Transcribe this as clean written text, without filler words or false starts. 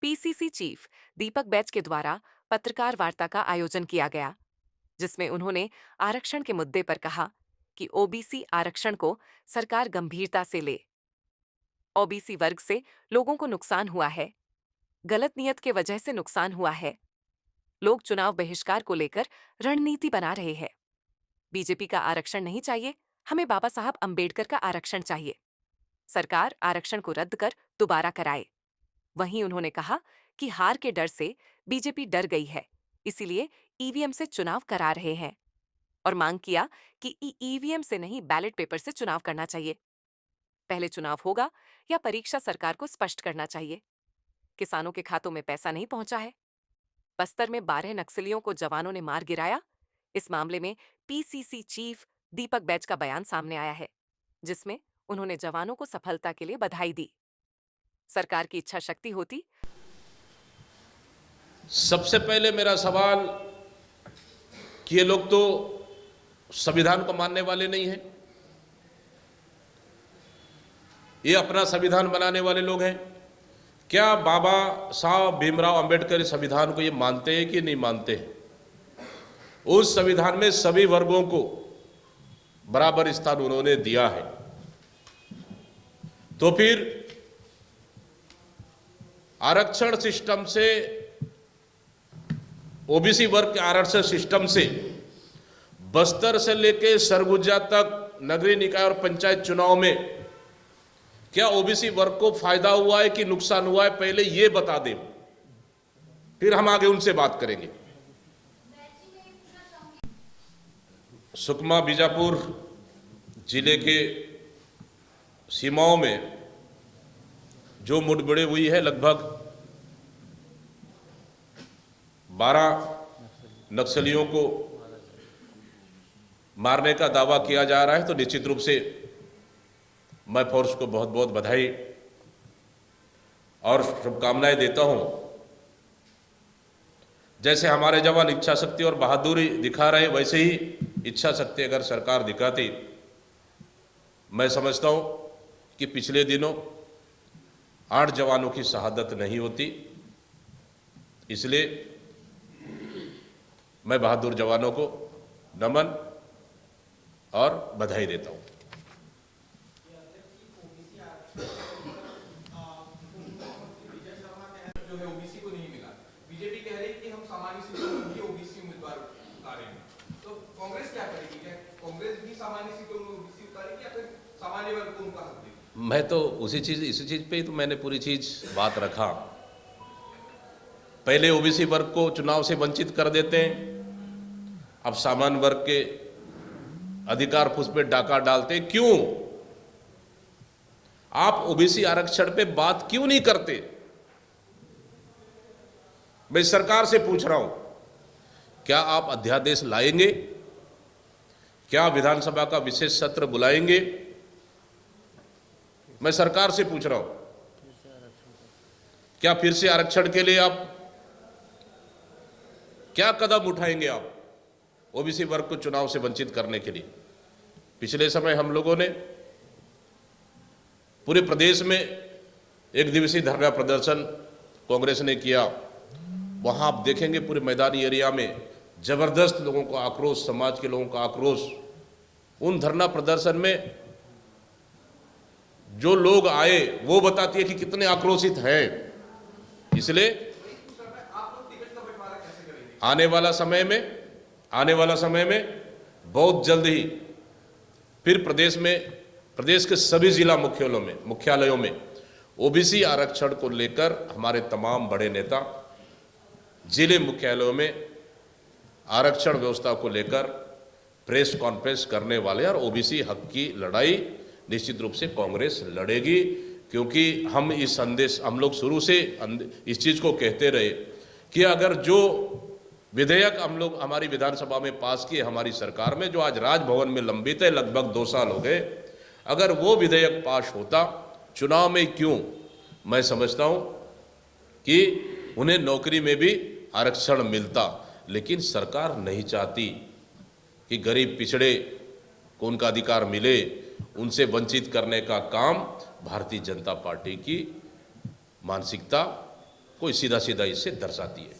PCC chief दीपक batch के द्वारा पत्रकार वार्ता का आयोजन किया गया, जिसमें उन्होंने आरक्षण के मुद्दे पर कहा कि ओबीसी आरक्षण को सरकार गंभीरता से ले। ओबीसी वर्ग से लोगों को नुकसान हुआ है, गलत नियत के वजह से नुकसान हुआ है। लोग चुनाव बहिष्कार को लेकर रणनीति बना रहे हैं। बीजेपी का आरक्षण नहीं चाहिए, हमें बाबा साहब अंबेडकर का आरक्षण चाहिए। सरकार आरक्षण को रद्द कर दोबारा कराए। वहीं उन्होंने कहा कि हार के डर से बीजेपी डर गई है, इसीलिए ईवीएम से चुनाव करा रहे हैं, और मांग किया कि ईवीएम से नहीं बैलेट पेपर से चुनाव करना चाहिए। पहले चुनाव होगा या परीक्षा सरकार को स्पष्ट करना चाहिए। किसानों के खातों में पैसा नहीं पहुंचा है। बस्तर में 12 नक्सलियों को जवानों ने मार गिराया। इस मामले में पीसीसी चीफ दीपक बैच का बयान सामने आया है, जिसमें उन्होंने जवानों को सफलता के लिए बधाई दी। सरकार की इच्छा शक्ति होती। सबसे पहले मेरा सवाल कि ये लोग तो संविधान को मानने वाले नहीं हैं, ये अपना संविधान बनाने वाले लोग हैं। क्या बाबा साहब भीमराव अंबेडकर इस संविधान को ये मानते हैं कि नहीं मानते हैं? उस संविधान में सभी वर्गों को बराबर स्थान उन्होंने दिया है, तो फिर आरक्षण सिस्टम से, ओबीसी वर्ग के आरक्षण सिस्टम से बस्तर से लेकर सरगुजा तक नगरीय निकाय और पंचायत चुनाव में क्या ओबीसी वर्ग को फायदा हुआ है कि नुकसान हुआ है, पहले ये बता दें, फिर हम आगे उनसे बात करेंगे। सुकमा बीजापुर जिले के सीमाओं में जो मुठभेड़ हुई है, लगभग 12 नक्सलियों को मारने का दावा किया जा रहा है, तो निश्चित रूप से मैं फोर्स को बहुत बहुत बधाई और शुभकामनाएं देता हूं। जैसे हमारे जवान इच्छा शक्ति और बहादुरी दिखा रहे, वैसे ही इच्छा शक्ति अगर सरकार दिखाती, मैं समझता हूं कि पिछले दिनों 8 जवानों की शहादत नहीं होती। इसलिए मैं बहादुर जवानों को नमन और बधाई देता हूं। जो है ओबीसी को नहीं मिला, बीजेपी कह रही है कि हम सामान्य सीटों में भी ओबीसी उम्मीदवार उतारेंगे, तो कांग्रेस क्या करेगी? क्या कांग्रेस भी सामान्य सीटों में ओबीसी उतारेगी या फिर सामान्य वर्ग को उनका हक देगी? मैं तो इसी चीज पे ही तो मैंने पूरी चीज बात रखा। पहले ओबीसी वर्ग को चुनाव से वंचित कर देते हैं, अब सामान्य वर्ग के अधिकार फुस पे डाका डालते हैं। क्यों? आप ओबीसी आरक्षण पे बात क्यों नहीं करते? मैं सरकार से पूछ रहा हूं, क्या आप अध्यादेश लाएंगे? क्या विधानसभा का विशेष सत्र बुलाएंगे? मैं सरकार से पूछ रहा हूं, क्या फिर से आरक्षण के लिए आप क्या कदम उठाएंगे आप ओबीसी वर्ग को चुनाव से वंचित करने के लिए? पिछले समय हम लोगों ने पूरे प्रदेश में एक दिवसीय धरना प्रदर्शन कांग्रेस ने किया। वहां आप देखेंगे पूरे मैदानी एरिया में जबरदस्त लोगों का आक्रोश, समाज के लोगों का आक्रोश। उन धरना प्रदर्शन में जो लोग आए वो बताती है कि कितने आक्रोशित हैं। इसलिए आने वाला समय में बहुत जल्द ही फिर प्रदेश के सभी जिला मुख्यालयों में ओबीसी आरक्षण को लेकर हमारे तमाम बड़े नेता जिले मुख्यालयों में आरक्षण व्यवस्था को लेकर प्रेस कॉन्फ्रेंस करने वाले, और ओबीसी हक की लड़ाई निश्चित रूप से कांग्रेस लड़ेगी। क्योंकि हम लोग शुरू से इस चीज को कहते रहे कि अगर जो विधेयक हम लोग हमारी विधानसभा में पास किए, हमारी सरकार में, जो आज राजभवन में लंबित है, लगभग 2 साल हो गए, अगर वो विधेयक पास होता चुनाव में, क्यों, मैं समझता हूं कि उन्हें नौकरी में भी आरक्षण मिलता। लेकिन सरकार नहीं चाहती कि गरीब पिछड़े को उनका अधिकार मिले, उनसे वंचित करने का काम भारतीय जनता पार्टी की मानसिकता कोई सीधा सीधा इससे दर्शाती है।